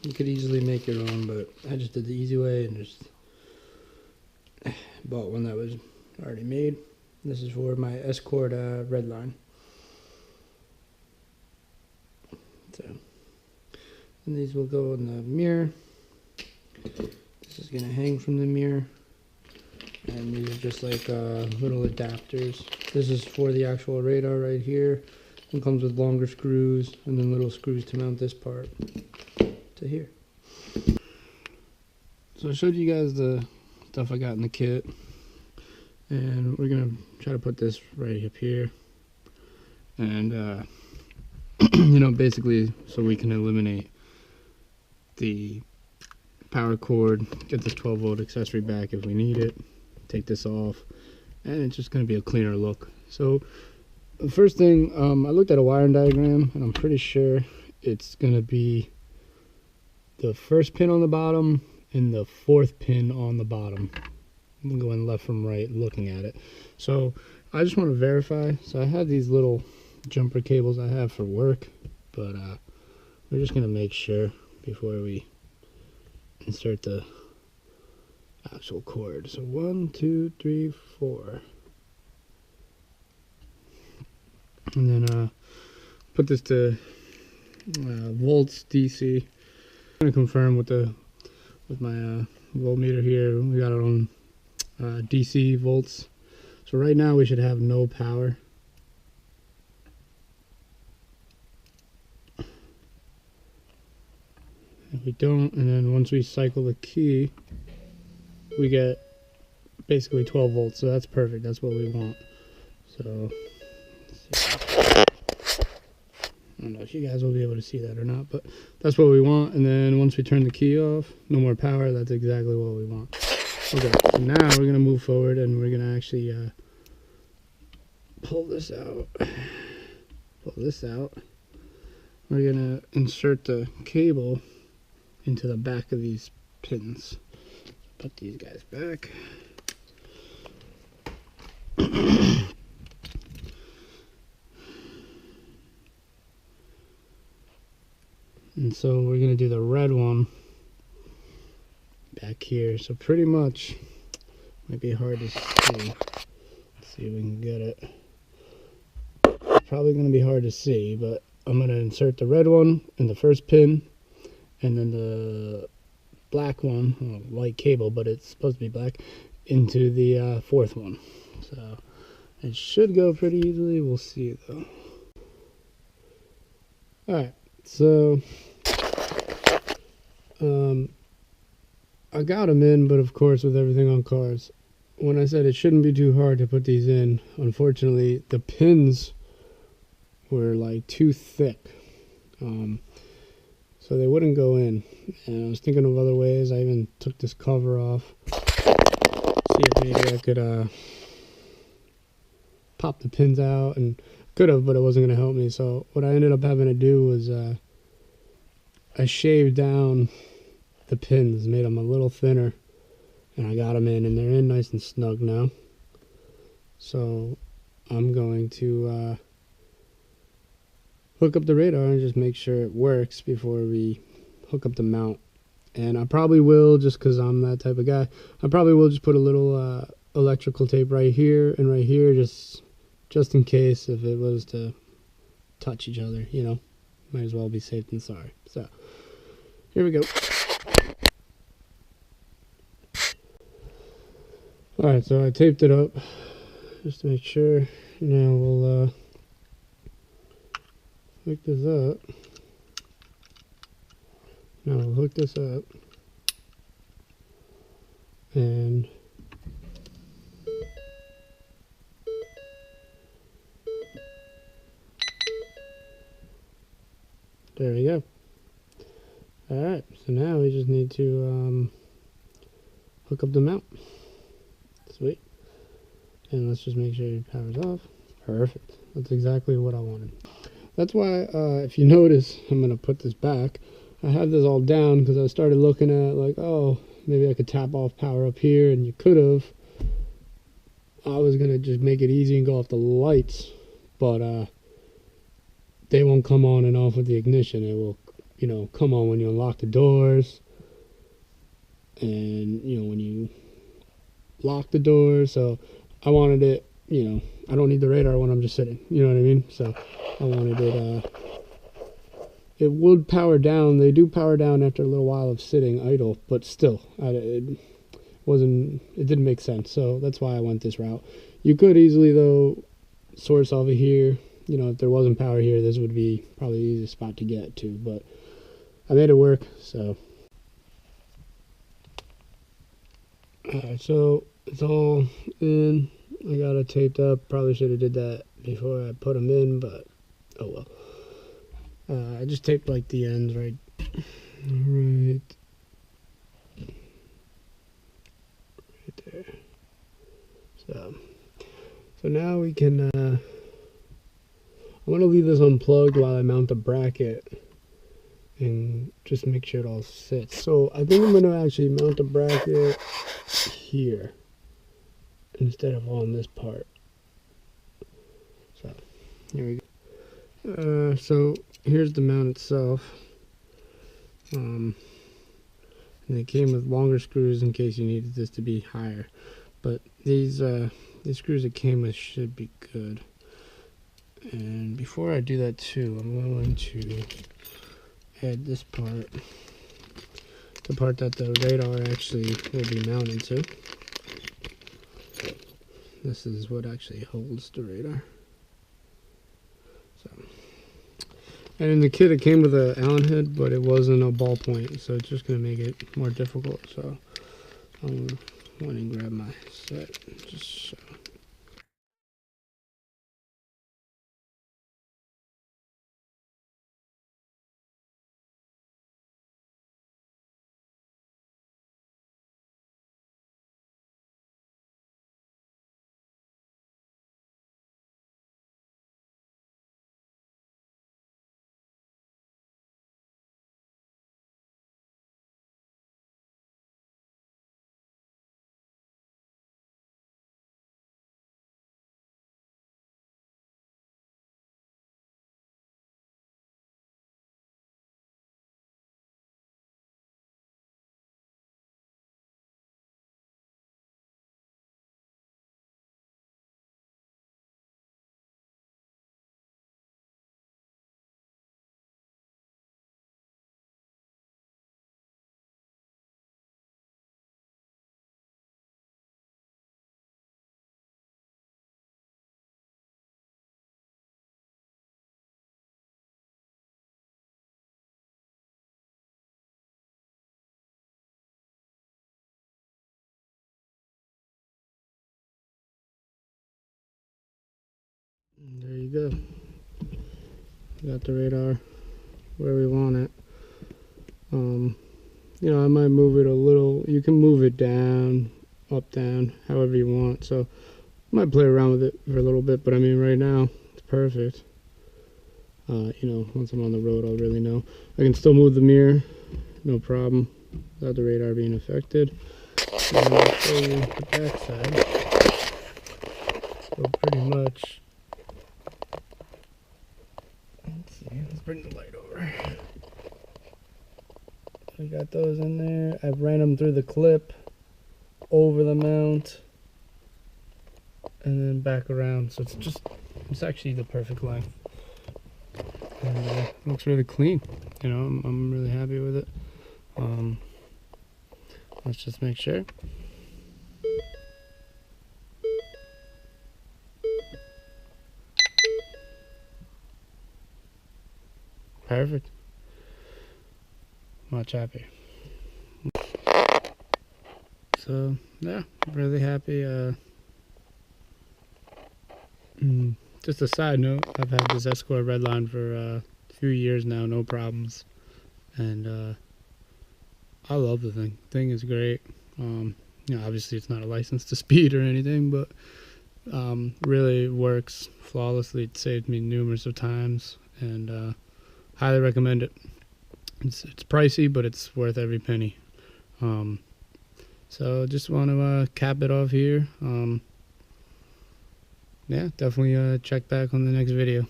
You could easily make your own, but I just did the easy way and just bought one that was already made. This is for my Escort Redline. So, and these will go in the mirror. This is gonna hang from the mirror, and these are just like little adapters. This is for the actual radar right here. It comes with longer screws and then little screws to mount this part to here. So I showed you guys the stuff I got in the kit, and we're gonna try to put this right up here, and you know, basically so we can eliminate the power cord, get this 12 volt accessory back if we need it, take this off, and it's just going to be a cleaner look. So the first thing, I looked at a wiring diagram, and I'm pretty sure it's going to be the first pin on the bottom and the fourth pin on the bottom. I'm going left from right looking at it. So I just want to verify. So I have these little jumper cables I have for work, but we're just going to make sure before we insert the actual cord. So 1, 2, 3, 4, and then put this to volts DC. I'm gonna confirm with my voltmeter here. We got it on DC volts. So right now we should have no power. If we don't, and then once we cycle the key, we get basically 12 volts, so that's perfect. That's what we want. So I don't know if you guys will be able to see that or not, but that's what we want. And then once we turn the key off, no more power. That's exactly what we want. Okay, so now we're gonna move forward, and we're gonna actually pull this out. Pull this out. We're gonna insert the cable into the back of these pins. Put these guys back. And so we're going to do the red one back here. So pretty much, might be hard to see. Let's see if we can get it. Probably going to be hard to see, but I'm going to insert the red one in the first pin, and then the black one, well, white cable, but it's supposed to be black, into the fourth one. So it should go pretty easily. We'll see though. Alright, so I got them in, but of course with everything on cars, when I said it shouldn't be too hard to put these in, unfortunately the pins were like too thick. So they wouldn't go in, and I was thinking of other ways. I even took this cover off, see if maybe I could pop the pins out, and could have, but it wasn't going to help me. So what I ended up having to do was I shaved down the pins, made them a little thinner, and I got them in, and they're in nice and snug now. So I'm going to hook up the radar and just make sure it works before we hook up the mount. And I probably will, just because I'm that type of guy, I probably will just put a little electrical tape right here and right here, just in case if it was to touch each other, you know. Might as well be safe than sorry. So here we go. Alright, so I taped it up just to make sure. Now we'll hook this up. Now we'll hook this up, and there we go. Alright, so now we just need to hook up the mount. Sweet. And let's just make sure your power's off. Perfect. That's exactly what I wanted. That's why, if you notice, I'm going to put this back. I have this all down because I started looking at, like, oh, maybe I could tap off power up here, and you could have. I was going to just make it easy and go off the lights, but they won't come on and off with the ignition. It will, you know, come on when you unlock the doors, and you know, when you lock the doors. So I wanted it, you know, I don't need the radar when I'm just sitting, you know what I mean? So I wanted it, it would power down. They do power down after a little while of sitting idle, but still, it didn't make sense. So that's why I went this route. You could easily, though, source over here. You know, if there wasn't power here, this would be probably the easiest spot to get to, but I made it work. So alright, so it's all in. I got it taped up. Probably should have did that before I put them in, but oh well. I just taped like the ends right there. So now we can, I'm going to leave this unplugged while I mount the bracket and just make sure it all sits. So I think I'm going to actually mount the bracket here instead of on this part. So here we go. So here's the mount itself. And it came with longer screws in case you needed this to be higher. But these screws it came with should be good. And before I do that too, I'm going to add this part, the part that the radar actually will be mounted to. This is what actually holds the radar. So, and in the kit it came with an Allen head, but it wasn't a ballpoint, so it's just going to make it more difficult. So I'm going to grab my set just so. There you go. Got the radar where we want it. You know, I might move it a little. You can move it down, up, down, however you want. So I might play around with it for a little bit, but I mean, right now it's perfect. You know, once I'm on the road, I'll really know. I can still move the mirror, no problem, without the radar being affected. And I'll show you the back side. So pretty much, let's see, let's bring the light over. I got those in there. I've ran them through the clip, over the mount, and then back around. So it's actually the perfect length. And it looks really clean. You know, I'm really happy with it. Let's just make sure. Perfect. Much happier. So yeah, really happy. Just a side note, I've had this Escort Redline for a few years now, no problems, and I love the thing. Thing is great. You know, obviously it's not a license to speed or anything, but really works flawlessly. It saved me numerous of times, and highly recommend it. It's pricey, but it's worth every penny. So just want to cap it off here. Yeah, definitely check back on the next video.